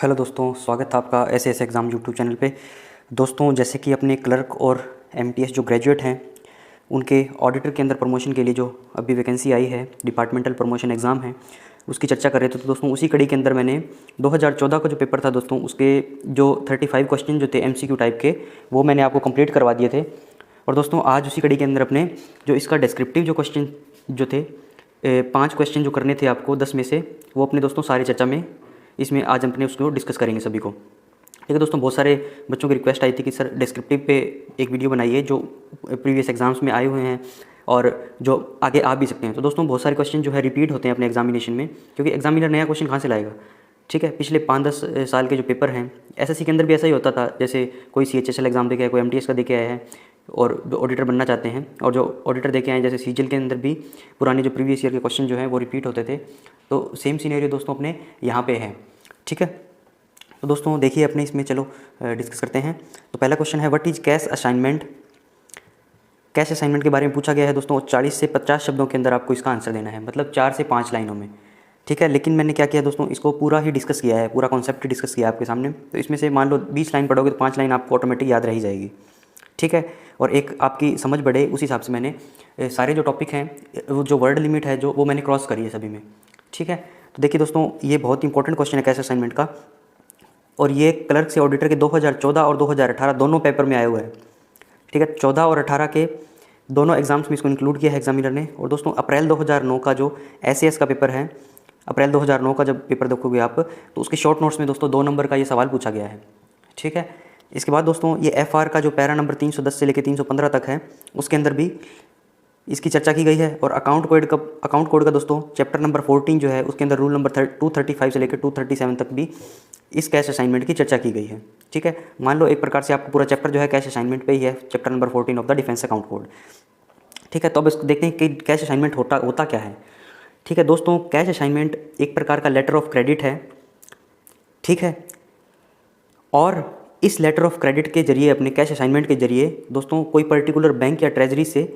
Hello दोस्तों, स्वागत है आपका एस एग्ज़ाम यूट्यूब चैनल पे। दोस्तों, जैसे कि अपने क्लर्क और एमटीएस जो ग्रेजुएट हैं उनके ऑडिटर के अंदर प्रमोशन के लिए जो अभी वैकेंसी आई है, डिपार्टमेंटल प्रमोशन एग्ज़ाम है, उसकी चर्चा कर रहे थे। तो दोस्तों उसी कड़ी के अंदर मैंने 2014 का जो पेपर था दोस्तों, उसके जो 35 क्वेश्चन जो थे एमसीक्यू टाइप के, वो मैंने आपको कंप्लीट करवा दिए थे। और दोस्तों आज उसी कड़ी के अंदर अपने जो इसका डिस्क्रिप्टिव जो क्वेश्चन जो थे 5 क्वेश्चन जो करने थे आपको 10 में से, वो अपने दोस्तों सारी चर्चा में इसमें आज अपने उसको डिस्कस करेंगे सभी को। ठीक है दोस्तों, बहुत सारे बच्चों की रिक्वेस्ट आई थी कि सर डिस्क्रिप्टिव पे एक वीडियो बनाइए जो प्रीवियस एग्जाम्स में आए हुए हैं और जो आगे आ भी सकते हैं। तो दोस्तों बहुत सारे क्वेश्चन जो है रिपीट होते हैं अपने एग्जामिनेशन में, क्योंकि एग्जामिनर नया क्वेश्चन कहाँ से लाएगा। ठीक है, पिछले 5-10 साल के जो पेपर हैं एसएससी के अंदर भी ऐसा ही होता था। जैसे कोई सीएचएसएल एग्जाम दे के आया, कोई एमटीएस का दे के आया है और जो ऑडिटर बनना चाहते हैं, और जो ऑडिटर दे के आए जैसे सीजीएल के अंदर भी पुराने जो प्रीवियस ईयर के क्वेश्चन जो हैं वो रिपीट होते थे। तो सेम सीनेरियो दोस्तों अपने यहाँ पे है। ठीक है, तो दोस्तों देखिए अपने इसमें चलो डिस्कस करते हैं। तो पहला क्वेश्चन है, what is cash assignment. Cash assignment के बारे में पूछा गया है दोस्तों। 40 से 50 शब्दों के अंदर आपको इसका आंसर देना है, मतलब 4 से 5 लाइनों में। ठीक है, लेकिन मैंने क्या किया दोस्तों, इसको पूरा ही डिस्कस किया है, पूरा कॉन्सेप्ट डिस्कस किया है आपके सामने। तो इसमें से मान लो 20 लाइन पढ़ोगे तो 5 लाइन आपको ऑटोमेटिक याद रह ही जाएगी। ठीक है, और एक आपकी समझ बढ़े उस हिसाब से मैंने सारे जो टॉपिक हैं, वो जो वर्ड लिमिट है जो वो मैंने क्रॉस करी है सभी में। ठीक है, तो देखिए दोस्तों ये बहुत इंपॉर्टेंट क्वेश्चन है कैश असाइनमेंट का, और ये क्लर्क से ऑडिटर के 2014 और 2018 दोनों पेपर में आए हुए हैं। ठीक है, 14 और 18 के दोनों एग्जाम्स में इसको इंक्लूड किया है एग्जामिनर ने। और दोस्तों अप्रैल 2009 का जो एसएएस का पेपर है, अप्रैल 2009 का जब पेपर देखोगे आप, तो उसके शॉर्ट नोट्स में दोस्तों 2 नंबर का ये सवाल पूछा गया है। ठीक है, इसके बाद दोस्तों ये एफआर का जो पैरा नंबर 310 से लेकर 315 तक है, उसके अंदर भी इसकी चर्चा की गई है। और अकाउंट कोड का दोस्तों चैप्टर नंबर 14 जो है, उसके अंदर रूल नंबर 235 से लेकर 237 तक भी इस कैश असाइनमेंट की चर्चा की गई है। ठीक है, मान लो एक प्रकार से आपको पूरा चैप्टर जो है कैश असाइनमेंट पे ही है, chapter number 14 of the defence account code. ठीक है, तो अब इसको देखते हैं कि कैश असाइनमेंट होता क्या है। ठीक है दोस्तों, कैश असाइनमेंट एक प्रकार का लेटर ऑफ क्रेडिट है। ठीक है, और इस लेटर ऑफ क्रेडिट के जरिए, अपने कैश असाइनमेंट के जरिए दोस्तों कोई पर्टिकुलर बैंक या ट्रेजरी से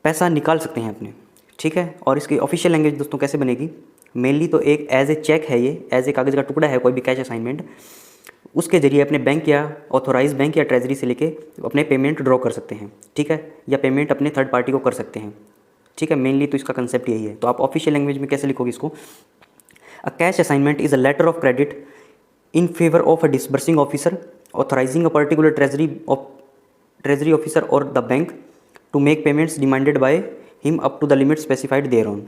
पैसा निकाल सकते हैं अपने। ठीक है, और इसकी ऑफिशियल लैंग्वेज दोस्तों कैसे बनेगी, मेनली तो एक एज ए चेक है, ये एज ए कागज़ का टुकड़ा है कोई भी कैश असाइनमेंट, उसके जरिए अपने बैंक या ऑथोराइज बैंक या ट्रेजरी से लेके अपने पेमेंट ड्रॉ कर सकते हैं। ठीक है, या पेमेंट अपने थर्ड पार्टी को कर सकते हैं। ठीक है, मेनली तो इसका कंसेप्ट यही है। तो आप ऑफिशियल लैंग्वेज में कैसे लिखोगे इसको, a cash assignment is a letter of credit in favour of a disbursing officer authorising a particular treasury officer or the bank to make payments demanded by him up to the limit specified thereon.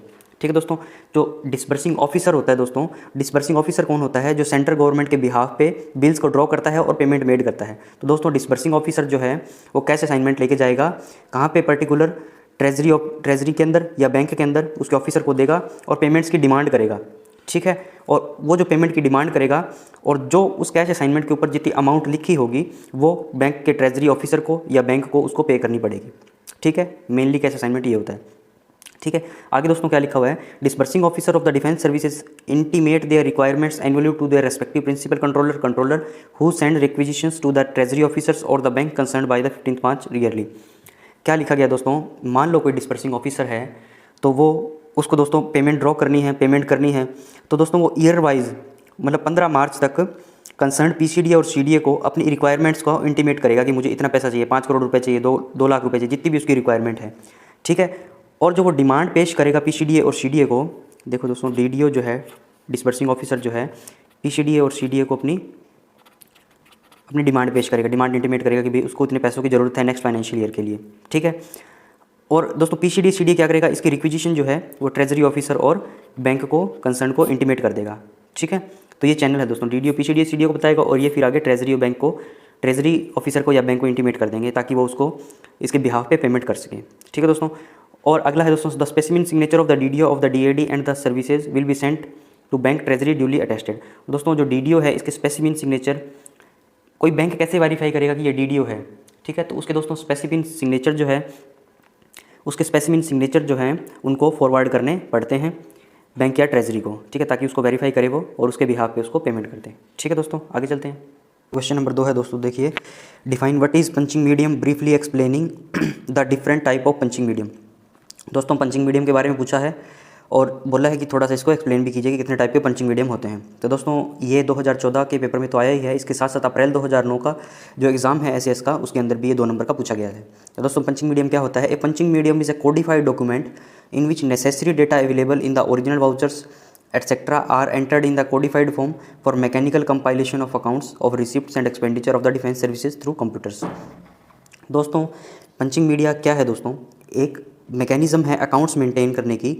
ठीक है दोस्तों, जो disbursing officer होता है दोस्तों, disbursing officer कौन होता है, जो सेंट्रल गवर्नमेंट के बिहाफ पे बिल्स को ड्रॉ करता है और पेमेंट मेड करता है। तो दोस्तों डिसबर्सिंग ऑफिसर जो है वो कैश असाइनमेंट लेके जाएगा कहाँ पे, पर्टिकुलर ट्रेजरी के अंदर या बैंक के अंदर, उसके ऑफिसर को देगा और पेमेंट्स की डिमांड करेगा। ठीक है, और वो जो पेमेंट की डिमांड करेगा और जो उस कैश असाइनमेंट के ऊपर जितनी अमाउंट लिखी होगी वो बैंक के ट्रेजरी ऑफिसर को या बैंक को उसको पे करनी पड़ेगी। ठीक है, मेनली कैश असाइनमेंट ये होता है। ठीक है, आगे दोस्तों क्या लिखा हुआ है, disbursing officer of the defence services intimate their requirements annually to their respective principal controller who send requisitions to the treasury officers or the bank concerned by the 15th March yearly. क्या लिखा गया दोस्तों, मान लो कोई disbursing officer है तो वो उसको दोस्तों पेमेंट ड्रॉ करनी है, पेमेंट करनी है, तो दोस्तों वो ईयर वाइज मतलब 15 मार्च तक कंसर्न पीसीडी और सीडीए को अपनी रिक्वायरमेंट्स को इंटीमेट करेगा कि मुझे इतना पैसा चाहिए, 5 करोड़ रुपए चाहिए, 2 लाख रुपए चाहिए, जितनी भी उसकी रिक्वायरमेंट है। ठीक है, और जो वो डिमांड पेश करेगा पीसीडीए और सीडीए को, देखो दोस्तों डीडीओ जो है, डिसबर्सिंग ऑफिसर जो है, पीसीडीए और सीडीए को अपनी डिमांड पेश करेगा, डिमांड इंटीमेट करेगा कि भाई उसको इतने पैसों की ज़रूरत है नेक्स्ट फाइनेंशियल ईयर के लिए। ठीक है, और दोस्तों पीसीडी सीडीए क्या करेगा, इसकी रिक्विजिशन जो है वो ट्रेजरी ऑफिसर और बैंक को कंसर्न को इंटीमेट कर देगा। ठीक है, तो ये चैनल है दोस्तों, डीडीओ पीसीडी सीडीए को बताएगा और ये फिर आगे ट्रेजरी और बैंक को, ट्रेजरी ऑफिसर को या बैंक को इंटीमेट कर देंगे ताकि वो उसको इसके बिहाफ पे पेमेंट कर सकें। ठीक है दोस्तों, और अगला है दोस्तों, the specific signature of the DDO of the DAD and the services will be sent to bank treasury duly attested. दोस्तों जो डीडीओ है इसके स्पेसिफिक सिग्नेचर कोई बैंक कैसे वेरीफाई करेगा कि ये डीडीओ है। ठीक है, तो उसके दोस्तों स्पेसिफिक सिग्नेचर जो है, उसके स्पेसिफिक सिग्नेचर जो हैं उनको फॉरवर्ड करने पड़ते हैं बैंक या ट्रेजरी को। ठीक है, ताकि उसको वेरीफाई करे वो और उसके बिहाफ पे उसको पेमेंट करते हैं। ठीक है दोस्तों, आगे चलते हैं। क्वेश्चन नंबर 2 है दोस्तों, देखिए, define what is punching medium briefly explaining the different type of punching medium. दोस्तों पंचिंग मीडियम के बारे में पूछा है और बोला है कि थोड़ा सा इसको एक्सप्लेन भी कीजिए कि कितने टाइप के पंचिंग मीडियम होते हैं। तो दोस्तों ये 2014 के पेपर में तो आया ही है, इसके साथ साथ अप्रैल 2009 का जो एग्ज़ाम है एसएएस का, उसके अंदर भी ये 2 नंबर का पूछा गया है। तो दोस्तों पंचिंग मीडियम क्या होता है? A punching medium is a codified document in which necessary data available in the original vouchers etc. are entered in the codified form for mechanical compilation of accounts of receipts and expenditure of the defense services through computers। दोस्तों punching media क्या है दोस्तों? एक mechanism है accounts maintain करने की,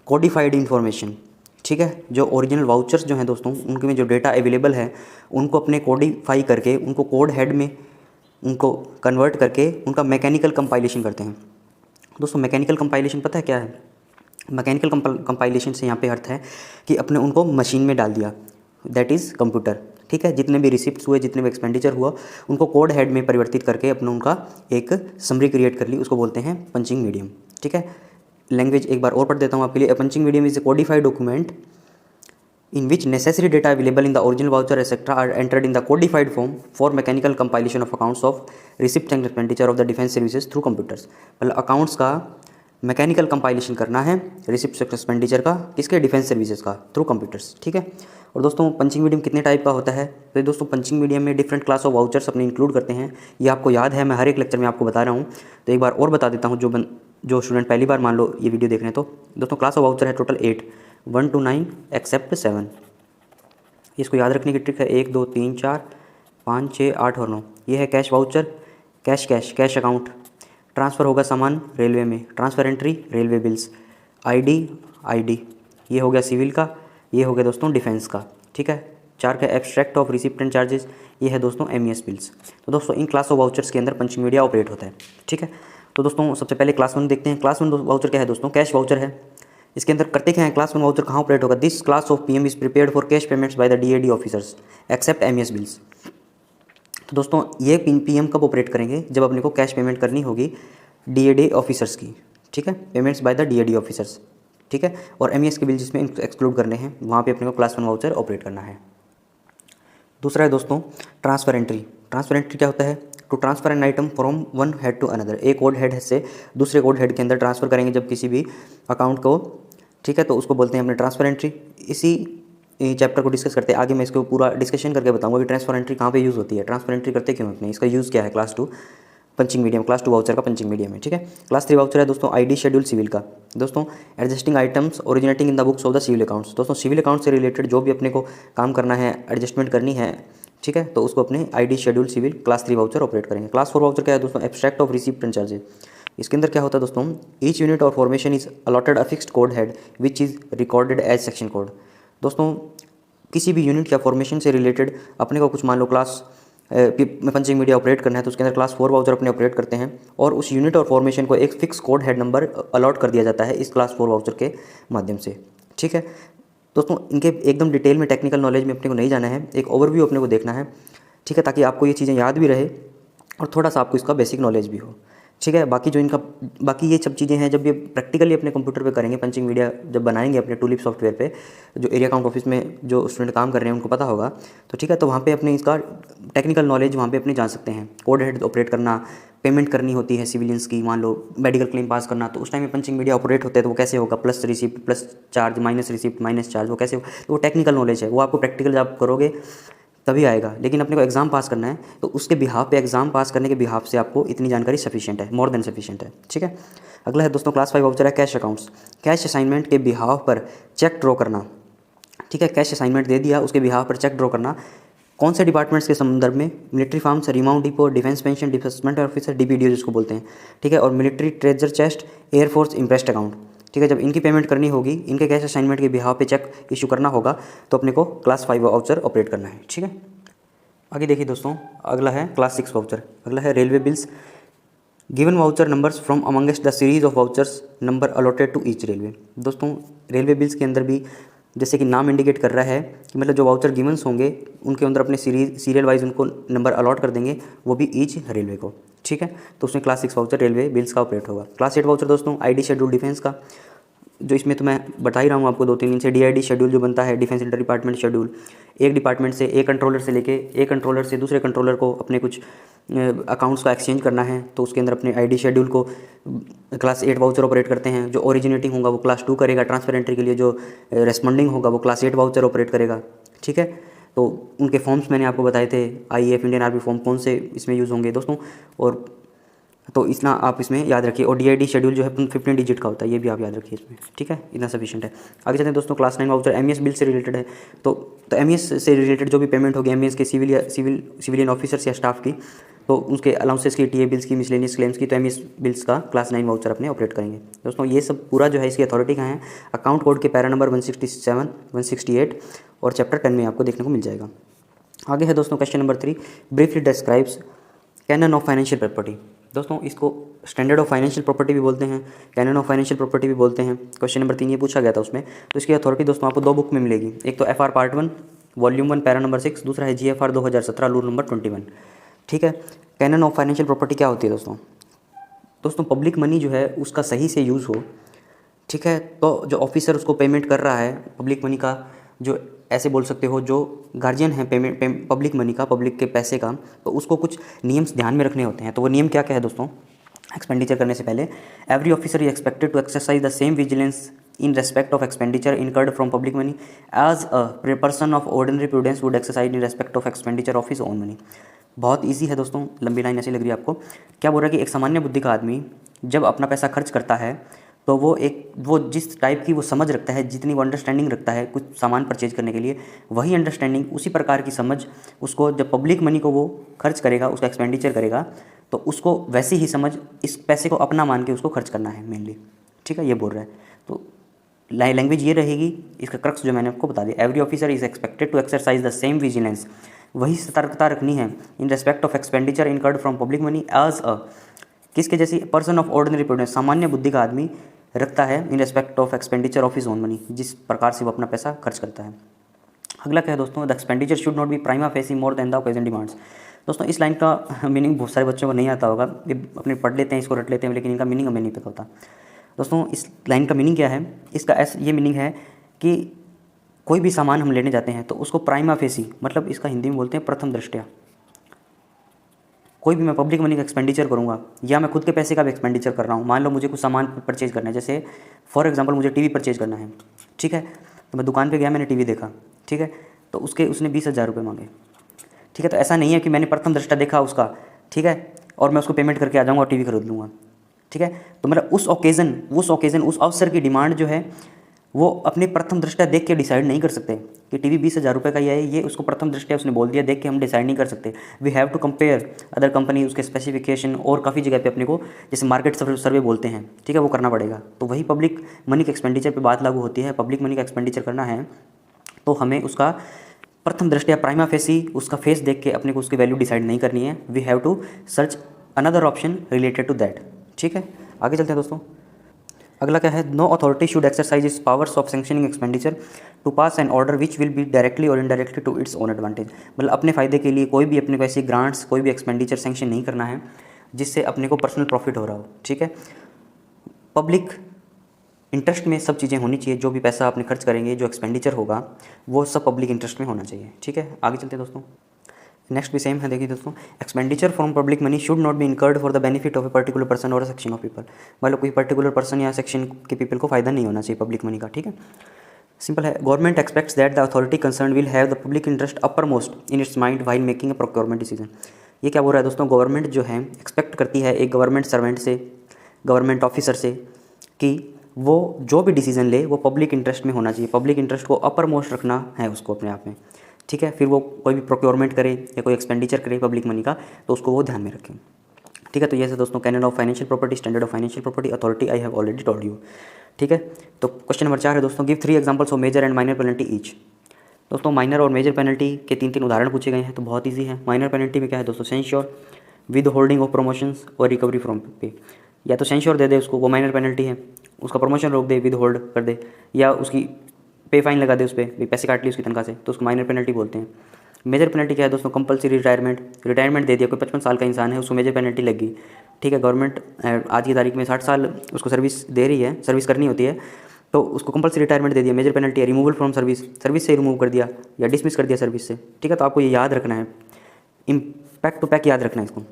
codified information, ठीक है। जो ओरिजिनल वाउचर्स जो हैं दोस्तों, उनके में जो डेटा अवेलेबल है उनको अपने कोडिफाई करके, उनको कोड हेड में उनको कन्वर्ट करके उनका मैकेनिकल कंपाइलेशन करते हैं। दोस्तों मैकेनिकल कंपाइलेशन पता है क्या है? मैकेनिकल कंपाइलेशन से यहाँ पे अर्थ है कि अपने उनको मशीन में डाल दिया, दैट इज़ कंप्यूटर, ठीक है। जितने भी रिसिप्ट्स हुए, जितने भी एक्सपेंडिचर हुआ, उनको कोड हेड में परिवर्तित करके अपने उनका एक समरी क्रिएट कर ली, उसको बोलते हैं पंचिंग मीडियम, ठीक है। लैंग्वेज एक बार और पढ़ देता हूँ आपके लिए। A punching medium is a codified document in which necessary data available in the original voucher etc. are entered in the codified form for mechanical compilation of accounts of receipt and expenditure of the defense services through computers। मतलब accounts का mechanical compilation करना है, receipt expenditure का, किसके? Defence services का, through computers, ठीक है। और दोस्तों पंचिंग मीडियम कितने टाइप का होता है? तो दोस्तों पंचिंग मीडियम में डिफरेंट क्लास ऑफ वाउचर्स अपने इंक्लूड करते हैं। ये आपको याद है, मैं हर एक लेक्चर में आपको बता रहा हूँ, तो एक बार और बता देता हूँ जो स्टूडेंट पहली बार मान लो ये वीडियो देख रहे हैं। तो दोस्तों क्लास ऑफ वाउचर है टोटल 8, 1 to 9 एक्सेप्ट 7। इसको याद रखने की ट्रिक है 1 2 3 4 5 6 8 और 9। ये है cash voucher, cash account, transfer होगा सामान रेलवे में, transfer entry railway bills, ID, ये हो गया सिविल का, ये हो गया दोस्तों डिफेंस का, ठीक है। 4 का abstract of receipt and charges, ये है दोस्तों एमईएस बिल्स। तो दोस्तों इन क्लास ऑफ वाउचर्स के अंदर पंचिंग मीडिया ऑपरेट होता है, ठीक है। तो दोस्तों सबसे पहले क्लास 1 देखते हैं। क्लास 1 वाउचर क्या है दोस्तों? कैश वाउचर है। इसके अंदर करते क्या है? क्लास 1 वाउचर कहाँ ऑपरेट होगा? This class of PM is prepared for cash payments by the DAD officers except MES bills. तो दोस्तों ये पीएम कब ऑपरेट करेंगे? जब अपने को कैश पेमेंट करनी होगी डीएडी ऑफिसर्स की, ठीक है, payments by the DAD officers, ठीक है। और एमईएस के बिल जिसमें एक्सक्लूड करने हैं, वहाँ पे अपने को क्लास 1 वाउचर ऑपरेट करना है। दूसरा है दोस्तों ट्रांसफ़र एंट्री। ट्रांसफ़र एंट्री क्या होता है? To transfer an item from one head to another. एक कोड हेड से दूसरे कोड हेड के अंदर ट्रांसफ़र करेंगे जब किसी भी अकाउंट को, ठीक है, तो उसको बोलते हैं अपने ट्रांसफ़र एंट्री। इसी चैप्टर को डिस्कस करते हैं आगे, मैं इसको पूरा डिस्कशन करके बताऊंगा कि ट्रांसफ़र एंट्री कहाँ पे यूज़ होती है, ट्रांसफ़र एंट्री करते क्यों अपने, इसका यूज़ क्या है class 2 punching medium, class 2 voucher का पंचिंग मीडियम है, ठीक है। क्लास 3 वाउचर है दोस्तों आईडी शेड्यूल सिविल का। दोस्तों adjusting items originating in the books of the civil accounts. दोस्तों सिविल अकाउंट से रिलेटेड जो भी अपने को काम करना है, एडजस्टमेंट करनी है, ठीक है, तो उसको अपने ID schedule civil class 3 voucher operate करेंगे। क्लास 4 वाउचर क्या है दोस्तों? Abstract of receipt and charges. इसके अंदर क्या होता है दोस्तों? Each unit or formation is allotted a fixed code head which is recorded as section code. दोस्तों किसी भी यूनिट या फॉर्मेशन से रिलेटेड अपने को कुछ मान लो क्लास में पंचिंग मीडिया ऑपरेट करना है, तो उसके अंदर क्लास 4 वाउचर अपने ऑपरेट करते हैं और उस यूनिट और फॉर्मेशन को एक fix code head number allot कर दिया जाता है इस क्लास 4 वाउचर के माध्यम से, ठीक है। दोस्तों इनके एकदम डिटेल में टेक्निकल नॉलेज में अपने को नहीं जाना है, एक ओवरव्यू अपने को देखना है, ठीक है, ताकि आपको ये चीज़ें याद भी रहे और थोड़ा सा आपको इसका बेसिक नॉलेज भी हो, ठीक है। बाकी ये सब चीज़ें हैं जब ये प्रैक्टिकली अपने कंप्यूटर पे करेंगे, पंचिंग मीडिया जब बनाएंगे अपने टूलिप सॉफ्टवेयर पे, जो एरिया अकाउंट ऑफिस में जो स्टूडेंट काम कर रहे हैं उनको पता होगा, तो ठीक है, तो वहाँ पे अपने इसका टेक्निकल नॉलेज वहाँ पे अपने जान सकते हैं। कोड हेड ऑपरेट करना, पेमेंट करनी होती है सिविलियंस की, मान लो मेडिकल क्लेम पास करना, तो उस टाइम में पंचिंग मीडिया ऑपरेट होते हैं, तो वो कैसे होगा? Plus receipt plus charge, minus receipt minus charge, वो कैसे होगा? तो वो टेक्निकल नॉलेज है, वो आपको प्रैक्टिकल जब करोगे तभी आएगा। लेकिन अपने को एग्ज़ाम पास करना है, तो उसके बिहाफ पे, एग्ज़ाम पास करने के बिहाफ से आपको इतनी जानकारी सफिशिएंट है, मोर देन सफिशिएंट है, ठीक है। अगला है दोस्तों क्लास 5 वाउचर है कैश अकाउंट्स। कैश असाइनमेंट के बिहाफ पर चेक ड्रॉ करना, ठीक है, कैश असाइनमेंट दे दिया, उसके बिहाफ पर चेक ड्रॉ करना। कौन से डिपार्टमेंट्स के संदर्भ में? Military farms, remount depot, defence pension, disbursement officer, DPDO जिसको बोलते हैं, ठीक है, और military treasure chest, air force impressed account, ठीक है। जब इनकी पेमेंट करनी होगी, इनके कैश असाइनमेंट के बिहाफ पे चेक इशू करना होगा, तो अपने को क्लास 5 वाउचर ऑपरेट करना है, ठीक है। आगे देखिए दोस्तों, अगला है क्लास 6 वाउचर। अगला है railway bills. Given voucher numbers from amongest the series of vouchers number allotted to each railway. दोस्तों रेलवे बिल्स के अंदर भी जैसे कि नाम इंडिकेट कर रहा है कि मतलब जो वाउचर गिवन्स होंगे उनके अंदर अपने सीरियल वाइज उनको नंबर अलॉट कर देंगे, वो भी ईच रेलवे को, ठीक है। तो उसमें क्लास 6 वाउचर रेलवे बिल्स का ऑपरेट होगा। क्लास 8 वाउचर दोस्तों आईडी शेड्यूल डिफेंस का। जो इसमें तो मैं बता ही रहा हूँ आपको 2-3 दिन से, DID शेड्यूल जो बनता है, डिफेंस इंटर डिपार्टमेंट शेड्यूल, एक डिपार्टमेंट से एक कंट्रोलर से लेके एक कंट्रोलर से दूसरे कंट्रोलर को अपने कुछ अकाउंट्स का एक्सचेंज करना है, तो उसके अंदर अपने ID शेड्यूल को क्लास 8 वाउचर ऑपरेट करते हैं। जो ओरिजिनेटिंग होगा वो क्लास 2 करेगा, ट्रांसफर एंट्री के लिए जो रेस्पॉन्डिंग होगा वो क्लास 8 वाउचर ऑपरेट करेगा। ठीक है, तो उनके फॉर्म्स मैंने आपको बताए थे, IAF इंडियन आर्मी फॉर्म कौन से इसमें यूज़ होंगे दोस्तों, और तो इतना आप इसमें याद रखिए। और DID शेड्यूल जो है 15 डिजिट का होता है, ये भी आप याद रखिए इसमें। ठीक है, इतना सफिशिएंट है। आगे चलते हैं दोस्तों, क्लास 9 वाउचर MES बिल से रिलेटेड है। तो MES से रिलेटेड जो भी पेमेंट होगी MES के सिविलियन ऑफिसर्स या स्टाफ की, तो उसके अलाउंसेस की, TA बिल्स की, मिसलेनियस क्लेम्स की, तो MES बिल्स का क्लास 9 वाउचर अपने ऑपरेट करेंगे दोस्तों। ये सब पूरा जो है इसकी अथॉरिटी कहाँ है, अकाउंट कोड के पैरा नंबर 167, 168 और चैप्टर 10 में आपको देखने को मिल जाएगा। आगे है दोस्तों question number 3, briefly describes cannon of financial property. दोस्तों इसको स्टैंडर्ड ऑफ फाइनेंशियल प्रॉपर्टी भी बोलते हैं, कैनन ऑफ फाइनेंशियल प्रॉपर्टी भी बोलते हैं। क्वेश्चन नंबर 3 ये पूछा गया था उसमें। तो इसकी अथॉरिटी दोस्तों आपको 2 बुक में मिलेगी, एक तो FR part 1 volume 1 para number 6, दूसरा है GFR 2017 रूल नंबर 21। ठीक है, कैनन ऑफ फाइनेंशियल प्रॉपर्टी क्या होती है दोस्तों? पब्लिक मनी जो है उसका सही से यूज़ हो। ठीक है, तो जो ऑफिसर उसको पेमेंट कर रहा है पब्लिक मनी का, जो ऐसे बोल सकते हो जो गार्जियन है पब्लिक मनी का, पब्लिक के पैसे का, तो उसको कुछ नियम ध्यान में रखने होते हैं। तो वो नियम क्या क्या है दोस्तों? एक्सपेंडिचर करने से पहले every officer is expected to exercise the same vigilance in respect of expenditure incurred from public money as a person of ordinary prudence would exercise in respect of expenditure of his own money. बहुत easy है दोस्तों, लंबी line ऐसी लग रही है आपको। क्या बोल रहा है कि एक सामान्य बुद्धि का आदमी जब अपना पैसा खर्च करता है तो वो जिस टाइप की वो समझ रखता है, जितनी वो अंडरस्टैंडिंग रखता है कुछ सामान परचेज करने के लिए, वही अंडरस्टैंडिंग, उसी प्रकार की समझ उसको जब पब्लिक मनी को वो खर्च करेगा, उसका एक्सपेंडिचर करेगा, तो उसको वैसी ही समझ इस पैसे को अपना मान के उसको खर्च करना है मेनली। ठीक है, ये बोल रहा है। तो लैंग्वेज ये रहेगी, इसका क्रक्स जो मैंने आपको बता दिया, every officer is expected to exercise the same vigilance, वही सतर्कता रखनी है in respect of expenditure incurred from public money as a, किसके जैसी, पर्सन ऑफ ऑर्डिनरी प्रूडेंस, सामान्य बुद्धि का आदमी रखता है in respect of expenditure of his own money, जिस प्रकार से वो अपना पैसा खर्च करता है। अगला क्या है दोस्तों? The expenditure should not be prima facie more than the occasion demands. दोस्तों इस लाइन का मीनिंग बहुत सारे बच्चों को नहीं आता होगा, ये अपने पढ़ लेते हैं, इसको रट लेते हैं, लेकिन इनका मीनिंग हमें नहीं पता होता। दोस्तों इस लाइन का मीनिंग क्या है? इसका ये मीनिंग है कि कोई भी सामान हम लेने जाते हैं तो उसको प्राइमा फेसी, मतलब इसका हिंदी में बोलते हैं प्रथम दृष्टया, कोई भी मैं पब्लिक मनी का एक्सपेंडिचर करूँगा या मैं खुद के पैसे का भी एक्सपेंडिचर कर रहा हूँ, मान लो मुझे कुछ सामान परचेज करना है, जैसे फॉर एग्जांपल मुझे टीवी परचेज करना है। ठीक है, तो मैं दुकान पे गया, मैंने टीवी देखा। ठीक है, तो उसने 20,000 रुपये मांगे। ठीक है, तो ऐसा नहीं है कि मैंने प्रथम दृष्टया देखा उसका, ठीक है, और मैं उसको पेमेंट करके आ जाऊँगा और टीवी खरीद लूँगा। ठीक है, तो मतलब उस अवसर की डिमांड जो है वो अपने प्रथम दृष्टया देख के डिसाइड नहीं कर सकते कि टीवी 20,000 रुपये का ही है, ये उसको प्रथम दृष्टया उसने बोल दिया, देख के हम डिसाइड नहीं कर सकते। We have to compare other company, उसके स्पेसिफिकेशन, और काफ़ी जगह पे अपने को जैसे मार्केट सर्वे बोलते हैं, ठीक है, वो करना पड़ेगा। तो वही पब्लिक मनी के एक्सपेंडिचर पे बात लागू होती है। पब्लिक मनी का एक्सपेंडिचर करना है तो हमें उसका प्रथम दृष्टया प्राइमा फेसी उसका फेस देख के अपने को उसकी वैल्यू डिसाइड नहीं करनी है। We have to search another option related to that. ठीक है, आगे चलते हैं दोस्तों। अगला क्या है? No authority should exercise its powers of sanctioning expenditure to pass an order which will be directly or indirectly to its own advantage. मतलब अपने फ़ायदे के लिए कोई भी अपने को ऐसी ग्रांट्स, कोई भी एक्सपेंडिचर सैंक्शन नहीं करना है जिससे अपने को पर्सनल प्रॉफिट हो रहा हो। ठीक है, पब्लिक इंटरेस्ट में सब चीज़ें होनी चाहिए। जो भी पैसा आपने खर्च करेंगे, जो एक्सपेंडिचर होगा, वो सब पब्लिक इंटरेस्ट में होना चाहिए। ठीक है, आगे चलते हैं दोस्तों। नेक्स्ट भी सेम है, देखिए दोस्तों, expenditure from public money should not be incurred for the benefit of a particular person और अ सेक्शन ऑफ पीपल। मतलब कोई पर्टिकुलर पर्सन या सेक्शन के पीपल को फायदा नहीं होना चाहिए पब्लिक मनी का। ठीक है, सिंपल है। Government aspects that the authority concern will have the public interest upper most in its mind while making a procurement decision. ये क्या बोल रहा है दोस्तों? गवर्नमेंट जो है एक्सपेक्ट करती है एक गवर्नमेंट सर्वेंट से, गवर्नमेंट ऑफिसर से, कि वो जो भी डिसीजन ले वो पब्लिक इंटरेस्ट में होना चाहिए, पब्लिक इंटरेस्ट को अपर मोस्ट रखना है उसको अपने आप में। ठीक है, फिर वो कोई भी प्रोक्योरमेंट करे या कोई एक्सपेंडिचर करे पब्लिक मनी का, तो उसको वो ध्यान में रखें। ठीक है, तो ये है दोस्तों canon of financial property, standard of financial property, authority I have already told you. ठीक है, तो क्वेश्चन नंबर 4 है दोस्तों, give 3 examples of major and minor penalty each. दोस्तों माइनर और मेजर पेनल्टी के 3 उदाहरण पूछे गए हैं, तो बहुत ईजी है। माइनर पेनल्टी में क्या है दोस्तों? Censure, with holding of promotions और रिकवरी फ्रॉम पे। या तो सेंश्योर दे दे उसको, वो माइनर पेनल्टी है, उसका प्रमोशन रोक दे, विद होल्ड कर दे, या उसकी पे फाइन लगा दे, उस पर पैसे काट लिए उसकी तनख्वाह से, तो उसको माइनर पेनल्टी बोलते हैं। मेजर पेनल्टी क्या है दोस्तों? कंपलसरी रिटायरमेंट दे दिया, कोई 55 साल का इंसान है, उसको मेजर पेनल्टी लग गई। ठीक है, गवर्नमेंट आज की तारीख में 60 साल उसको सर्विस दे रही है, सर्विस करनी होती है, तो उसको कंपल्सरी रिटायरमेंट दे दिया, मेजर पेनल्टी है रिमूवल फ्रॉम सर्विस, सर्विस से रिमूव कर दिया या डिसमिस कर दिया सर्विस से। ठीक है, तो आपको ये याद रखना है, इम्पैक्ट टू पैक याद रखना है इसको।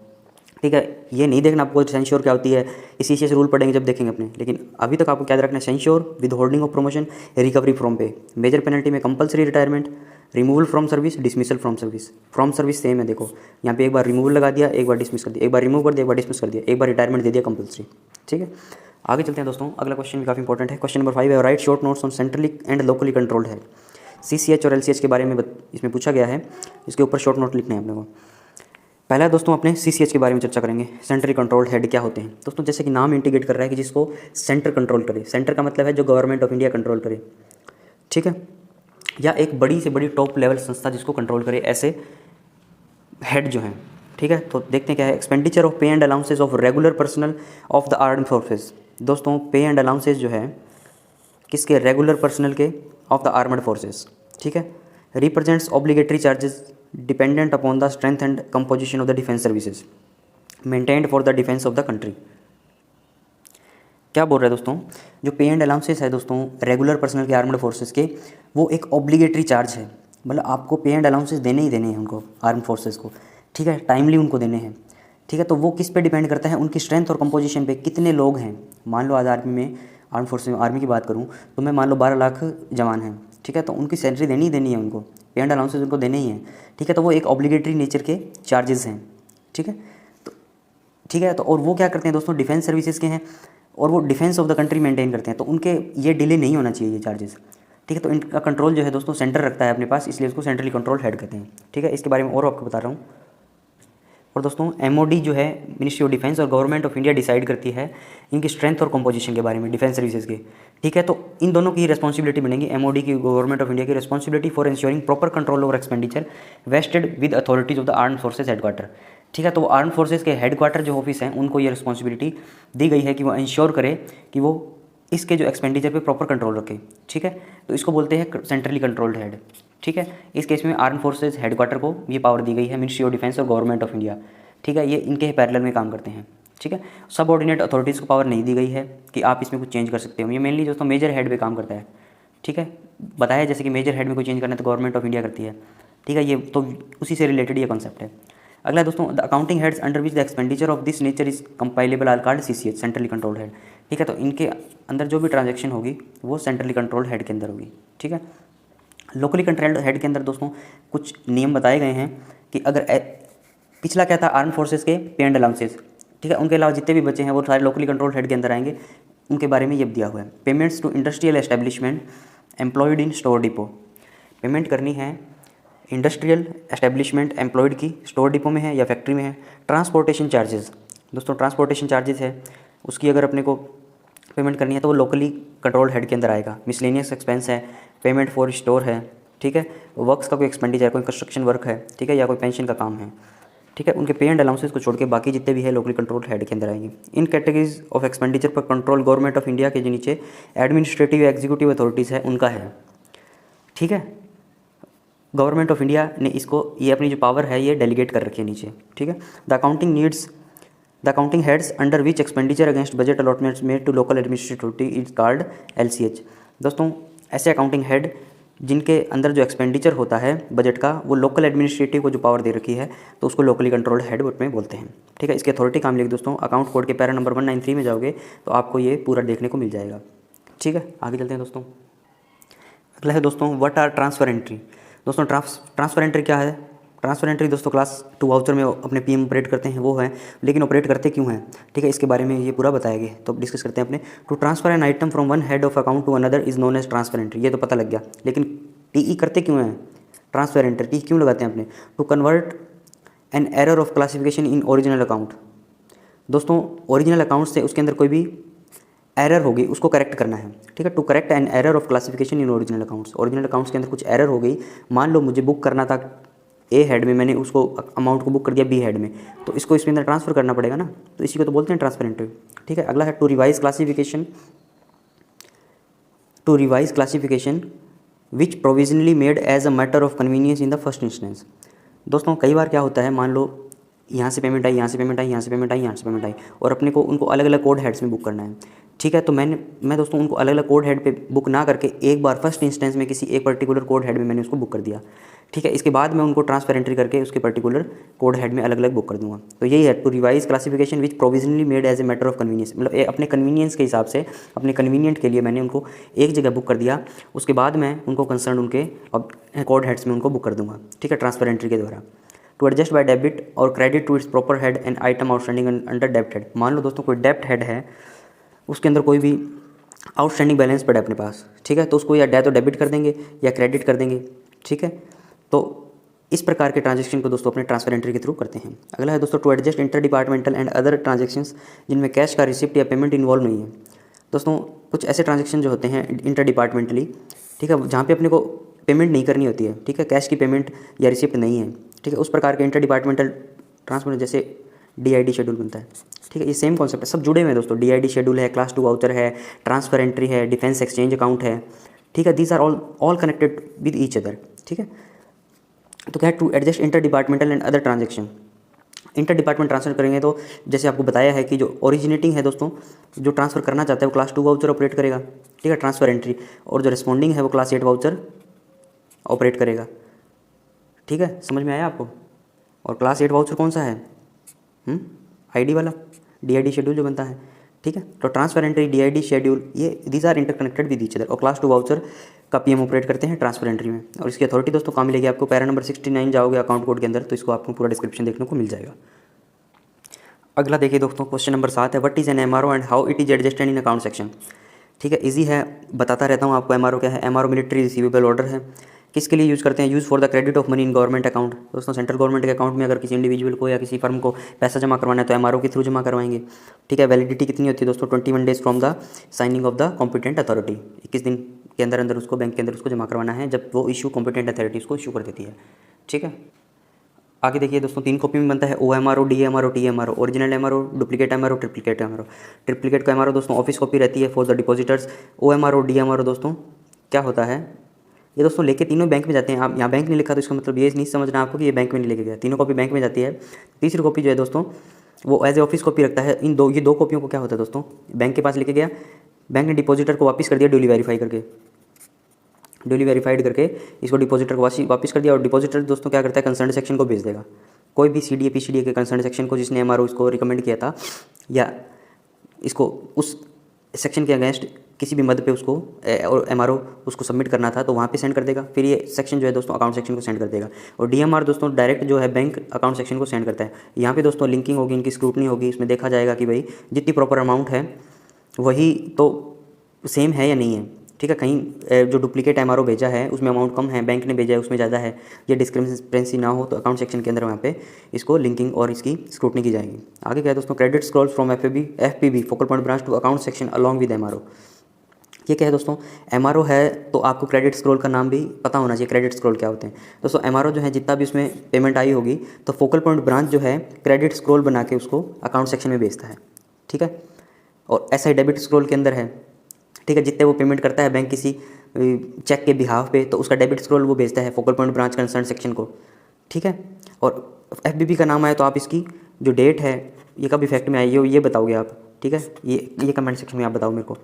ठीक है, ये नहीं देखना आपको सेंश्योर क्या होती है, इसी से रूल पढ़ेंगे जब देखेंगे अपने, लेकिन अभी तक आपको क्या याद रखना है, censure, with holding of promotion, recovery from पे, मेजर पेनल्टी में compulsory retirement, removal from service, dismissal from service. From service same है, देखो यहाँ पे एक बार रिमूवल लगा दिया, एक बार डिसमिस कर दिया, एक बार रिमूव कर दिया, एक बार डिसमिस कर दिया, एक बार रिटायरमेंट दे दिया कंपल्सरी। ठीक है, आगे चलते हैं दोस्तों, अगला क्वेश्चन भी काफ़ी इंपॉर्टेंट है। क्वेश्चन नंबर 5 है, right short notes on centrally and locally controlled है। CCH और LCH के बारे में इसमें पूछा गया है, इसके ऊपर शॉर्ट नोट लिखने हैं अपने को। पहला दोस्तों अपने CCH के बारे में चर्चा करेंगे, सेंट्रली कंट्रोल्ड हेड क्या होते हैं। दोस्तों जैसे कि नाम इंडिकेट कर रहा है कि जिसको सेंटर कंट्रोल करे, सेंटर का मतलब है जो गवर्नमेंट ऑफ इंडिया कंट्रोल करे। ठीक है, या एक बड़ी से बड़ी टॉप लेवल संस्था जिसको कंट्रोल करे, ऐसे हेड जो हैं। ठीक है, तो देखते हैं क्या है, एक्सपेंडिचर ऑफ पे and allowances of regular personal of the armed forces. दोस्तों पे एंड अलाउंसेज जो है किसके, रेगुलर पर्सनल के ऑफ द आर्मड फोर्सेज। ठीक है, represents obligatory charges dependent upon the strength and composition of the defence services maintained for the defence of the country. क्या बोल रहे हैं दोस्तों, जो पे एंड अलाउंसेस है दोस्तों रेगुलर पर्सनल के आर्मड फोर्सेस के, वो एक ऑब्लिगेटरी चार्ज है, मतलब आपको पे एंड अलाउंसेस देने ही देने हैं उनको, आर्म फोर्सेस को। ठीक है, टाइमली उनको देने हैं। ठीक है, तो वो किस पे डिपेंड करता है, उनकी स्ट्रेंथ और कंपोजिशन पे, कितने लोग हैं। मान लो आज आर्मी में, आर्म फोर्सेस में, आर्मी की बात करूँ तो मैं मान लो 12 लाख जवान हैं। ठीक है, तो उनकी सैलरी देनी ही देनी है उनको, पे एंड अलाउंसेस उनको देने ही हैं। ठीक है, तो वो एक ऑब्लिगेटरी नेचर के चार्जेस हैं। ठीक है, तो ठीक है, तो और वो क्या करते हैं दोस्तों, डिफेंस सर्विसेज के हैं और वो defence of the country maintain करते हैं, तो उनके ये डिले नहीं होना चाहिए ये चार्जेस। ठीक है, तो इनका कंट्रोल जो है दोस्तों सेंटर रखता है अपने पास, इसलिए उसको सेंट्रली कंट्रोल हेड कहते हैं। ठीक है, इसके बारे में और आपको बता रहा हूँ। और दोस्तों MOD जो है, मिनिस्ट्री ऑफ डिफेंस और गवर्नमेंट ऑफ इंडिया डिसाइड करती है इनकी स्ट्रेंथ और कंपोजिशन के बारे में, डिफेंस सर्विसेज के। ठीक है, तो इन दोनों की रिस्पॉन्सिबिलिटी बनेगी, MOD की, गवर्नमेंट ऑफ इंडिया की responsibility for ensuring proper control over expenditure wasted with authorities of the armed forces headquarter. ठीक है, तो आर्म्ड फोर्सेज के हेडक्वार्टर जो ऑफिस हैं उनको ये रिस्पॉन्सिबिलिटी दी गई है कि वो इंश्योर करे कि वो इसके जो एक्सपेंडिचर पे प्रॉपर कंट्रोल रखे। ठीक है, तो इसको बोलते हैं सेंट्रली कंट्रोल्ड हेड। ठीक है, इस केस में आर्म फोर्सेज हेडक्वार्टर को ये पावर दी गई है, मिनिस्ट्री ऑफ डिफेंस और गवर्नमेंट ऑफ इंडिया। ठीक है, ये इनके पैरेलल में काम करते हैं। ठीक है, सब ऑर्डिनेट अथॉरिटीज़ को पावर नहीं दी गई है कि आप इसमें कुछ चेंज कर सकते हो। ये मेनली दोस्तों मेजर हेड पे काम करता है। ठीक है, बताया जैसे कि मेजर हेड में कोई चेंज करना है तो गवर्नमेंट ऑफ इंडिया करती है। ठीक है, ये तो उसी से रिलेटेड ये कॉन्सेप्ट है। अगला दोस्तों, the accounting heads under which the expenditure of this nature is compilable are called CCH, centrally controlled head. ठीक है, तो इनके अंदर जो भी ट्रांजैक्शन होगी वो सेंट्रली कंट्रोल्ड हेड के अंदर होगी। ठीक है, लोकली कंट्रोल्ड हेड के अंदर दोस्तों कुछ नियम बताए गए हैं कि अगर पिछला क्या था, आर्म फोर्सेस के पे एंड अलाउंसेस। ठीक है, उनके अलावा जितने भी बचे हैं वो सारे लोकली कंट्रोल्ड हेड के अंदर आएंगे, उनके बारे में ये दिया हुआ है। Payments to industrial establishment employed in store depot, payment करनी है इंडस्ट्रियल एस्टेब्लिशमेंट एम्प्लॉयड की स्टोर डिपो में है या फैक्ट्री में है। ट्रांसपोर्टेशन चार्जेस, दोस्तों ट्रांसपोर्टेशन चार्जेस है उसकी अगर अपने को पेमेंट करनी है तो वो लोकली कंट्रोल्ड हेड के अंदर आएगा। मिसलेनियस एक्सपेंस है, पेमेंट फॉर स्टोर है। ठीक है, वर्क्स का कोई एक्सपेंडिचर, कोई कंस्ट्रक्शन वर्क है। ठीक है, या कोई पेंशन का काम है। ठीक है, उनके पे एंड अलाउंसेस को छोड़ के बाकी जितने भी है लोकली कंट्रोल हेड के अंदर आएंगे। इन कैटेगरीज ऑफ एक्सपेंडिचर पर कंट्रोल गवर्नमेंट ऑफ इंडिया के जो नीचे एडमिनिस्ट्रेटिव एग्जीक्यूटिव अथॉरिटीज़ है उनका है। ठीक है, गवर्नमेंट ऑफ इंडिया ने इसको, ये अपनी जो पावर है ये डेलीगेट कर रखी है नीचे। ठीक है, the accounting heads under which expenditure against budget allotments made to local administrative is called LCH। दोस्तों ऐसे अकाउंटिंग हेड जिनके अंदर जो एक्सपेंडिचर होता है बजट का वो लोकल एडमिनिस्ट्रेटिव को जो पावर दे रखी है तो उसको लोकली कंट्रोल्ड हेड में बोलते हैं। ठीक है, इसकी अथॉरिटी काम लिख दोस्तों, अकाउंट कोड के पैरा नंबर 193 में जाओगे तो आपको ये पूरा देखने को मिल जाएगा। ठीक है, आगे चलते हैं दोस्तों। अगला है दोस्तों, व्हाट आर ट्रांसफ़र एंट्री। दोस्तों ट्रांसफ़र एंट्री क्या है। ट्रांसफ़र एंट्री दोस्तों क्लास 2 वाउचर में अपने PM ऑपरेट करते हैं वो है, लेकिन ऑपरेट करते क्यों हैं। ठीक है, इसके बारे में ये पूरा बताया गया, तो डिस्कस करते हैं अपने। To transfer an item from one head of account to another is known as transfer entry, ये तो पता लग गया, लेकिन TE करते क्यों हैं, ट्रांसफ़र एंट्री TE क्यों लगाते हैं अपने। To convert an error of classification in original account. दोस्तों ओरिजिनल अकाउंट से उसके अंदर कोई भी एरर होगी उसको करेक्ट करना है। ठीक है, to correct an error of classification in original accounts. Original accounts के अंदर कुछ एरर हो गई, मान लो मुझे बुक करना था A हेड में, मैंने उसको अमाउंट को बुक कर दिया B हेड में, तो इसको इसके अंदर ट्रांसफ़र करना पड़ेगा ना, तो इसी को तो बोलते हैं ट्रांसफ़र एंट्री। ठीक है, अगला है to revise classification which provisionally made as a matter of convenience in the first instance. दोस्तों कई बार क्या होता है, मान लो यहाँ से पेमेंट आई, यहाँ से पेमेंट आई, यहाँ से पेमेंट आई, यहाँ से पेमेंट आई, और अपने को उनको अलग अलग कोड हेड्स में बुक करना है। ठीक है, तो मैं दोस्तों उनको अलग अलग कोड हेड पे बुक ना करके एक बार फर्स्ट इंस्टेंस में किसी एक पर्टिकुलर कोड हेड में मैंने उसको बुक कर दिया। ठीक है, इसके बाद मैं उनको ट्रांसफर एंट्री करके उसके पर्टिकुलर कोड हेड में अलग अलग बुक कर दूंगा। तो यही है to revise classification which provisionally made as a matter of convenience, मतलब अपने कन्वीनियंस के हिसाब से, अपने कन्वीनियंट के लिए मैंने उनको एक जगह बुक कर दिया, उसके बाद मैं उनको कंसर्न उनके कोड हेड्स में उनको बुक कर दूंगा। ठीक है, ट्रांसफर एंट्री के द्वारा। To adjust by debit or credit to its proper head and item outstanding under डेब्ट हेड। मान लो दोस्तों कोई डेब्ट हेड है, उसके अंदर कोई भी आउटस्टैंडिंग बैलेंस पड़ा है अपने पास। ठीक है, तो उसको या तो डेबिट कर देंगे या क्रेडिट कर देंगे। ठीक है, तो इस प्रकार के ट्रांजेक्शन को दोस्तों अपने ट्रांसफर एंट्री के थ्रू करते हैं। अगला है दोस्तों to adjust inter departmental and other transactions जिनमें कैश का रिसिप्ट या पेमेंट इन्वॉल्व नहीं है। दोस्तों कुछ ऐसे ट्रांजेक्शन जो होते हैं इंटर डिपार्टमेंटली, ठीक है, जहाँ पे अपने को पेमेंट नहीं करनी होती है। ठीक है, कैश की पेमेंट या रिसिप्ट नहीं है। ठीक है, उस प्रकार के इंटर डिपार्टमेंटल ट्रांसफर जैसे DID शेड्यूल बनता है। ठीक है, ये सेम कॉन्सेप्ट है, सब जुड़े हुए हैं दोस्तों। DID शेड्यूल है, क्लास 2 वाउचर है, ट्रांसफर एंट्री है, डिफेंस एक्सचेंज अकाउंट है। ठीक है, these are all connected with each other. ठीक है, तो क्या है to adjust inter departmental and other transaction. Inter department transfer करेंगे तो जैसे आपको बताया है कि जो ओरिजिनेटिंग है दोस्तों, जो ट्रांसफर करना चाहता है वो क्लास 2 वाउचर ऑपरेट करेगा। ठीक है, ट्रांसफर एंट्री, और जो रिस्पॉन्डिंग है वो क्लास 8 वाउचर ऑपरेट करेगा। ठीक है, समझ में आया आपको। और क्लास 8 वाउचर कौन सा है? ID वाला, DID शेड्यूल जो बनता है। ठीक है, तो ट्रांसफर एंट्री, DID शेड्यूल, ये these are interconnected with each other. और क्लास 2 वाउचर का PM ऑपरेट करते हैं ट्रांसफर एंट्री में। और इसकी अथॉरिटी दोस्तों कहाँ मिलेगी आपको? पैरा नंबर 69 जाओगे अकाउंट कोड के अंदर, तो इसको आपको पूरा डिस्क्रिप्शन देखने को मिल जाएगा। अगला देखिए दोस्तों, क्वेश्चन नंबर 7 है, what is an MRO and how it is adjusted in account section. ठीक है, इजी है, बताता रहता हूँ आपको। MRO क्या है? MRO मिलिट्री रिसीवेबल ऑर्डर है। किसके लिए यूज़ करते हैं? Use for the credit of money in government account. दोस्तों सेंट्रल गवर्नमेंट के अकाउंट में अगर किसी इंडिविजुअल को या किसी फर्म को पैसा जमा करवाना है तो MRO के थ्रू जमा करवाएंगे। ठीक है, वैलिडिटी कितनी होती है दोस्तों? 21 days from the signing off the competent authority. 21 दिन के अंदर अंदर उसको बैंक के अंदर उसको जमा करवाना है, जब वो इशू कॉम्पिटेंट अथॉरिटी उसको इशू कर देती है। ठीक है, आगे देखिए दोस्तों, 3 कॉपी में बनता है OMRO, DMRO, TMRO। Original MRO, duplicate MRO, triplicate MRO। Triplicate का MRO दोस्तों ऑफिस कॉपी रहती है for the depositors. OMRO, DMRO दोस्तों क्या होता है? ये दोस्तों लेके तीनों बैंक में जाते हैं। आप यहाँ बैंक नहीं लिखा तो इसका मतलब ये नहीं समझना आपको कि ये बैंक में नहीं लेके गया। तीनों कॉपी बैंक में जाती है। तीसरी कॉपी जो है दोस्तों वो एज ए ऑफिस कॉपी रखता है। ये दो कॉपियों को क्या होता है दोस्तों? बैंक के पास लेके गया, बैंक ने डिपॉजिटर को वापस कर दिया ड्यूली वेरीफाई करके, ड्यूली वेरीफाइड करके इसको डिपॉजिटर को वापस कर दिया। और डिपॉजिटर दोस्तों क्या करता है? कंसर्न सेक्शन को भेज देगा, कोई भी CDA PCDA के कंसर्न सेक्शन को, जिसने MRO इसको रिकमेंड किया था या इसको उस सेक्शन के अगेंस्ट किसी भी मद पे उसको और MRO उसको सबमिट करना था, तो वहाँ पे सेंड कर देगा। फिर ये सेक्शन जो है दोस्तों अकाउंट सेक्शन को सेंड कर देगा। और DMR दोस्तों डायरेक्ट जो है बैंक अकाउंट सेक्शन को सेंड करता है। यहाँ पे दोस्तों लिंकिंग होगी, इनकी स्क्रूटनी होगी, इसमें देखा जाएगा कि भाई जितनी प्रॉपर अमाउंट है वही तो सेम है या नहीं है। ठीक है, कहीं जो डुप्लीकेट MRO भेजा है उसमें अमाउंट कम है, बैंक ने भेजा है उसमें ज़्यादा है, ये डिस्क्रिपेंसी ना हो तो अकाउंट सेक्शन के अंदर वहाँ पे इसको लिंकिंग और इसकी स्क्रूटनी की जाएगी। आगे क्या है दोस्तों? Credit scrolls from FPB focal point branch to account section along with MRO। ये क्या है दोस्तों? MRO है तो आपको क्रेडिट स्क्रॉल का नाम भी पता होना चाहिए। क्रेडिट स्क्रॉल क्या होते हैं दोस्तों? MRO जो है जितना भी उसमें पेमेंट आई होगी तो फोकल पॉइंट ब्रांच जो है क्रेडिट स्क्रॉल बना के उसको अकाउंट सेक्शन में भेजता है। ठीक है, और ऐसा ही डेबिट स्क्रॉल के अंदर है। ठीक है, जितने वो पेमेंट करता है बैंक किसी चेक के बिहाफ पे, तो उसका डेबिट स्क्रॉल वो भेजता है focal point branch concern section को। ठीक है, और FBB का नाम आए तो आप इसकी जो डेट है ये कब इफेक्ट में आई है ये बताओगे आप। ठीक है, ये कमेंट सेक्शन में आप बताओ मेरे को।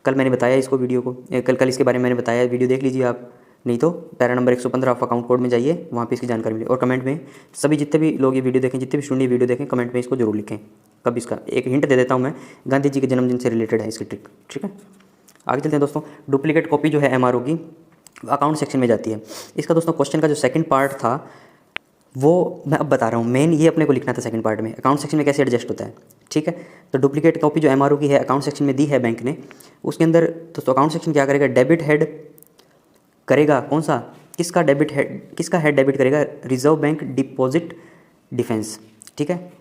कल मैंने बताया इसको वीडियो को, कल इसके बारे में मैंने बताया, वीडियो देख लीजिए आप, नहीं तो para number 115 of account code में जाइए, वहाँ पे इसकी जानकारी मिलेगी। और कमेंट में सभी जितने भी लोग ये वीडियो देखें, जितने भी स्टूडेंट वीडियो देखें, कमेंट में इसको जरूर लिखें। कब इसका एक हिंट दे देता हूँ मैं, गांधी जी के जन्मदिन से रिलेटेड है इसकी ट्रिक। ठीक है, आगे चलते हैं दोस्तों। डुप्लीकेट कॉपी जो है MRO की अकाउंट सेक्शन में जाती है। इसका दोस्तों क्वेश्चन का जो सेकंड पार्ट था वो मैं अब बता रहा हूँ। मेन ये अपने को लिखना था सेकंड पार्ट में, अकाउंट सेक्शन में कैसे एडजस्ट होता है। ठीक है, तो डुप्लीकेट कॉपी जो MRO की है अकाउंट सेक्शन में दी है बैंक ने, उसके अंदर दोस्तों अकाउंट सेक्शन क्या करेगा? डेबिट हेड करेगा। कौन सा? किसका डेबिट हेड? किसका हेड डेबिट करेगा? Reserve bank deposit defence. ठीक है,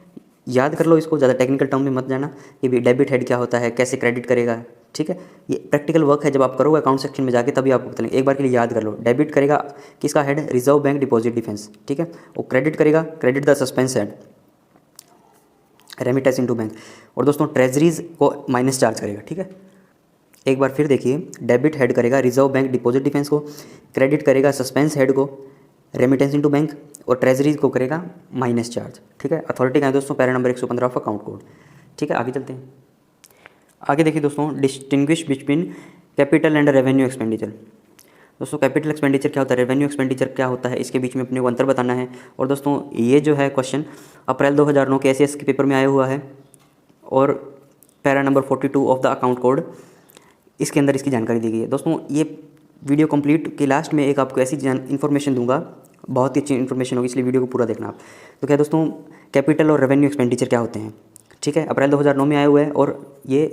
याद कर लो इसको, ज़्यादा टेक्निकल टर्म में मत जाना कि भी डेबिट हेड क्या होता है, कैसे क्रेडिट करेगा। ठीक है, ये प्रैक्टिकल वर्क है, जब आप करोगे अकाउंट सेक्शन में जाके तभी आपको बताएंगे। एक बार के लिए याद कर लो, डेबिट करेगा किसका head? Reserve bank deposit defence. ठीक है, और क्रेडिट करेगा, credit the suspense head, remittance into bank. और दोस्तों ट्रेजरीज को माइनस चार्ज करेगा। ठीक है, एक बार फिर देखिए, डेबिट हेड करेगा रिजर्व बैंक डिपॉजिट डिफेंस को, क्रेडिट करेगा सस्पेंस हेड को, रेमिटेंस इनटू बैंक, और ट्रेजरी को करेगा माइनस चार्ज। ठीक है, अथॉरिटी का है दोस्तों para number 115 of account code. ठीक है, आगे चलते हैं। आगे देखिए दोस्तों, distinguish between capital and revenue expenditure. दोस्तों कैपिटल एक्सपेंडिचर क्या होता है, रेवेन्यू एक्सपेंडिचर क्या होता है, इसके बीच में अपने को अंतर बताना है। और दोस्तों ये जो है क्वेश्चन अप्रैल 2009 के एसएएस के पेपर में आया हुआ है, और para number 42 of the account code, इसके अंदर इसकी जानकारी दी गई है। दोस्तों ये वीडियो कंप्लीट के लास्ट में एक आपको ऐसी इन्फॉर्मेशन दूंगा, बहुत ही अच्छी इन्फॉर्मेशन होगी, इसलिए वीडियो को पूरा देखना आप। तो क्या दोस्तों, कैपिटल और रेवेन्यू एक्सपेंडिचर क्या होते हैं। ठीक है, अप्रैल 2009 में आए हुए हैं, और ये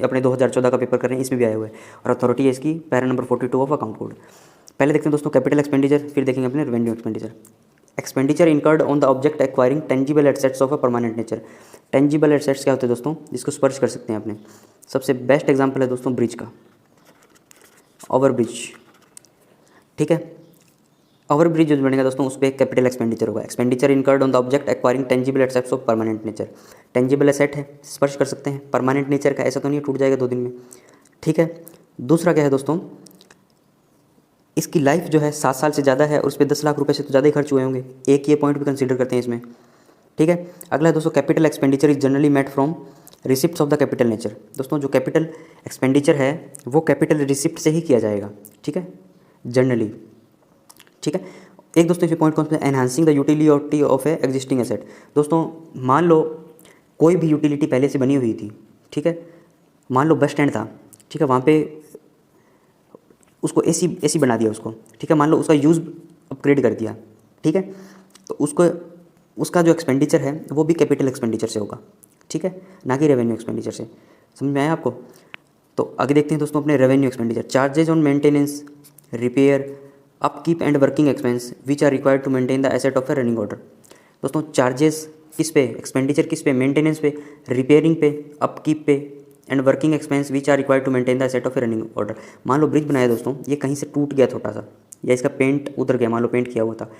अपने 2014 का पेपर कर रहे हैं, इसमें भी आए हुए हैं, और अथॉरिटी है इसकी para number 42 of account code. पहले देखते हैं दोस्तों कैपिटल एक्सपेंडिचर, फिर देखेंगे अपने revenue expenditure. Expenditure incurred on the object acquiring tangible assets of a permanent nature. Tangible assets क्या होते हैं दोस्तों, जिसको स्पर्श कर सकते हैं अपने। सबसे बेस्ट एग्जांपल है दोस्तों ब्रिज का, ओवर ब्रिज। ठीक है, ओवर ब्रिज जो बनेगा दोस्तों, उस पर कैपिटल एक्सपेंडिचर होगा। Expenditure incurred on the object acquiring tangible assets of permanent nature. Tangible asset है, स्पर्श कर सकते हैं, परमानेंट नेचर का, ऐसा तो नहीं टूट जाएगा 2 दिन में। ठीक है, दूसरा क्या है दोस्तों, इसकी लाइफ जो है 7 साल से ज़्यादा है, और उस पर 10 लाख रुपए से तो ज़्यादा ही खर्च हुए होंगे, एक ये पॉइंट भी कंसीडर करते हैं इसमें। ठीक है, अगला है दोस्तों capital expenditure is generally met from receipts of the capital nature. दोस्तों जो कैपिटल एक्सपेंडिचर है वो कैपिटल रिसिप्ट से ही किया जाएगा। ठीक है, जनरली। ठीक है, एक दोस्तों इस पॉइंट कौन सा, enhancing the utility of A existing asset. दोस्तों मान लो कोई भी यूटिलिटी पहले से बनी हुई थी। ठीक है, मान लो बस स्टैंड था। ठीक है, वहाँ पे उसको एसी बना दिया उसको। ठीक है, मान लो उसका यूज़ अपग्रेड कर दिया। ठीक है, तो उसका जो एक्सपेंडिचर है वो भी कैपिटल एक्सपेंडिचर से होगा। ठीक है, ना कि रेवेन्यू एक्सपेंडिचर से। समझ में आया आपको। तो आगे देखते हैं दोस्तों अपने revenue expenditure. Charges on maintenance, repair, upkeep and working expense which are required to maintain the asset of a running order. दोस्तों चार्जेस किस पे, एक्सपेंडिचर किस पे, मेंटेनेंस पे, रिपेयरिंग पे, अपकीप पे, and working expense which are required to maintain the asset of a running order. मान लो ब्रिज बनाया दोस्तों, ये कहीं से टूट गया छोटा सा, या इसका पेंट उतर गया, मान लो पेंट किया हुआ था।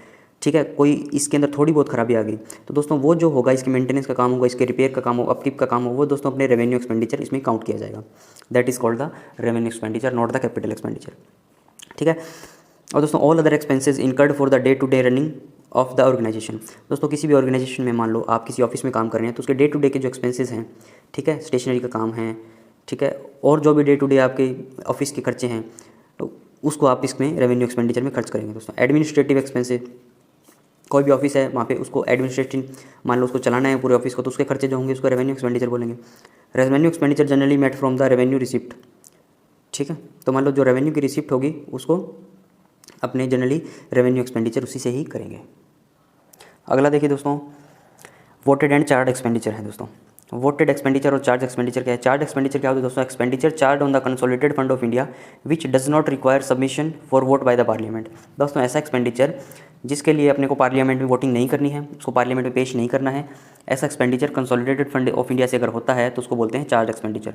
ठीक है, कोई इसके अंदर थोड़ी बहुत खराबी आ गई, तो दोस्तों वो जो होगा, इसके मेंटेनेंस का काम होगा, इसके रिपेयर का काम होगा, अपकीप का काम होगा, वो दोस्तों अपने रेवेन्यू एक्सपेंडिचर इसमें काउंट किया जाएगा। That is called the revenue expenditure, not the capital expenditure. ठीक है, और दोस्तों all other expenses incurred for the day to day running of the organisation. दोस्तों किसी भी ऑर्गेनाइजेशन में मान लो आप किसी ऑफिस में काम कर रहे हैं, तो उसके डे टू डे के जो एक्सपेंसेस हैं, ठीक है, स्टेशनरी का काम है, ठीक है, और जो भी डे टू डे आपके ऑफिस के खर्चे हैं, तो उसको आप इसमें रेवेन्यू एक्सपेंडिचर में खर्च करेंगे। दोस्तों एडमिनिस्ट्रेटिव एक्सपेंसेस, कोई भी ऑफिस है वहाँ पे उसको एडमिनिस्ट्रेटिव, मान लो उसको चलाना है पूरे ऑफिस को, तो उसके खर्चे जो होंगे उसको रेवेन्यू एक्सपेंडिचर बोलेंगे। Revenue expenditure generally met from the revenue receipt. ठीक है, तो मान लो जो रेवेन्यू की रिसिप्ट होगी उसको अपने जनरली रेवेन्यू एक्सपेंडिचर उसी से ही करेंगे। अगला देखिए दोस्तों, वोटेड एंड चार्ज एक्सपेंडिचर है। दोस्तों वोटेड एक्सपेंडिचर और चार्ज एक्सपेंडिचर क्या है। चार्ज एक्सपेंडिचर क्या होता है दोस्तों, expenditure charge on the consolidated fund of India which does not require submission for vote by the parliament. दोस्तों ऐसा एक्सपेंडिचर जिसके लिए अपने को पार्लियामेंट में वोटिंग नहीं करनी है, उसको पार्लियामेंट में पेश नहीं करना है, ऐसा expenditure consolidated fund of India से अगर होता है तो उसको बोलते हैं चार्ज एक्सपेंडिचर।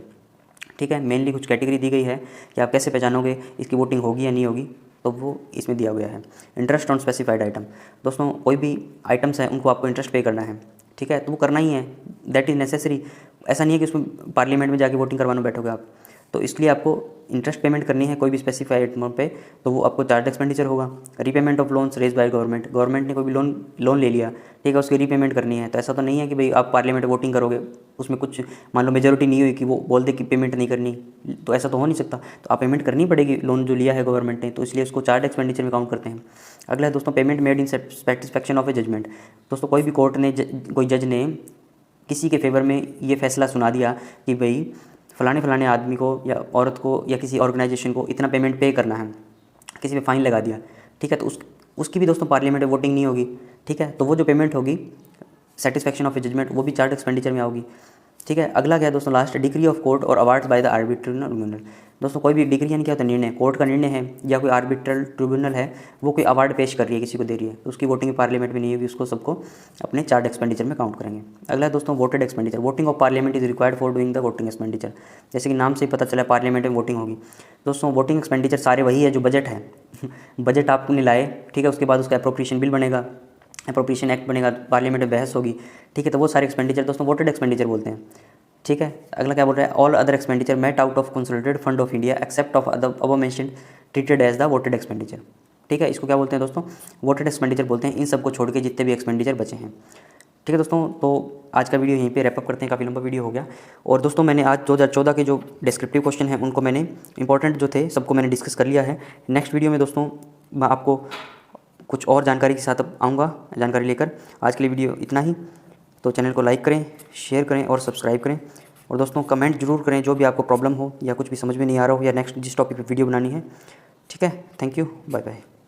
ठीक है, मेनली कुछ कैटेगरी दी गई है कि आप कैसे पहचानोगे इसकी वोटिंग होगी या नहीं होगी, तो वो इसमें दिया गया है। Interest on specified item. दोस्तों कोई भी आइटम्स हैं उनको आपको इंटरेस्ट पे करना है। ठीक है, तो वो करना ही है, दैट इज़ नेसेसरी। ऐसा नहीं है कि उसमें पार्लियामेंट में जाके वोटिंग करवाने बैठोगे आप, तो इसलिए आपको इंटरेस्ट पेमेंट करनी है कोई भी स्पेसिफाइड आइटम पे, तो वो आपको चार्ज एक्सपेंडिचर होगा। Repayment of loans raise by government, government ने कोई भी लोन ले लिया, ठीक है, उसकी रीपेमेंट करनी है, तो ऐसा तो नहीं है कि भाई आप पार्लियामेंट में वोटिंग करोगे, उसमें कुछ मान लो मेजोरिटी नहीं हुई कि वो बोल दे कि पेमेंट नहीं करनी, तो ऐसा तो हो नहीं सकता, तो आप पेमेंट करनी पड़ेगी लोन जो लिया है गवर्नमेंट ने, तो इसलिए उसको चार्ज एक्सपेंडिचर में काउंट करते हैं। अगला है दोस्तों payment made in satisfaction of a judgement. दोस्तों कोई भी कोर्ट ने कोई जज ने किसी के फेवर में ये फैसला सुना दिया कि भाई फलाने आदमी को या औरत को या किसी ऑर्गेनाइजेशन को इतना पेमेंट पे करना है, किसी पे फाइन लगा दिया, ठीक है, तो उसकी भी दोस्तों पार्लियामेंट में वोटिंग नहीं होगी। ठीक है, तो वो जो पेमेंट होगी सेटिस्फैक्शन ऑफ ए जजमेंट, वो भी चार्ज एक्सपेंडिचर में आओगी। ठीक है, अगला क्या है दोस्तों लास्ट, डिग्री ऑफ कोर्ट और awards by the arbitral tribunal. दोस्तों कोई भी डिग्री यानी क्या होता है, निर्णय, कोर्ट का निर्णय है या कोई आर्बिट्रल ट्रिब्यूनल है, वो कोई अवार्ड पेश कर रही है, किसी को दे रही है, तो उसकी वोटिंग पार्लियामेंट में नहीं होगी, उसको सबको अपने चार्ज एक्सपेंडिचर में काउंट करेंगे। अगला है दोस्तों voted expenditure. Voting of parliament is required for doing the voting expenditure. जैसे कि नाम से ही पता चला पार्लियामेंट में वोटिंग होगी। दोस्तों वोटिंग एक्सपेंडिचर सारे वही है जो बजट है बजट आपने लाए, ठीक है, उसके बाद उसका अप्रोप्रिएशन बिल बनेगा, अप्रोप्रिएशन एक्ट बनेगा, पार्लियामेंट में बहस होगी, ठीक है, तो वो सारे एक्सपेंडिचर दोस्तों वोटेड एक्सपेंडिचर बोलते हैं। ठीक है, अगला क्या बोल रहा है, all other expenditure met out of consolidated fund of India except of above mentioned treated as the voted expenditure. ठीक है, इसको क्या बोलते हैं दोस्तों, वोटेड एक्सपेंडिचर बोलते हैं, इन सब को छोड़ के जितने भी एक्सपेंडिचर बचे हैं। ठीक है दोस्तों, तो आज का वीडियो यहीं पे रैप अप करते हैं, काफ़ी लंबा वीडियो हो गया। और दोस्तों मैंने आज 2014 के जो डिस्क्रिप्टिव क्वेश्चन हैं उनको मैंने इंपॉर्टेंट जो थे सबको मैंने डिस्कस कर लिया है। नेक्स्ट वीडियो में दोस्तों मैं आपको कुछ और जानकारी के साथ आऊँगा, जानकारी लेकर। आज के लिए वीडियो इतना ही। तो चैनल को लाइक करें, शेयर करें और सब्सक्राइब करें। और दोस्तों कमेंट जरूर करें जो भी आपको प्रॉब्लम हो या कुछ भी समझ में नहीं आ रहा हो या नेक्स्ट जिस टॉपिक पर वीडियो बनानी है। ठीक है, थैंक यू, बाय बाय।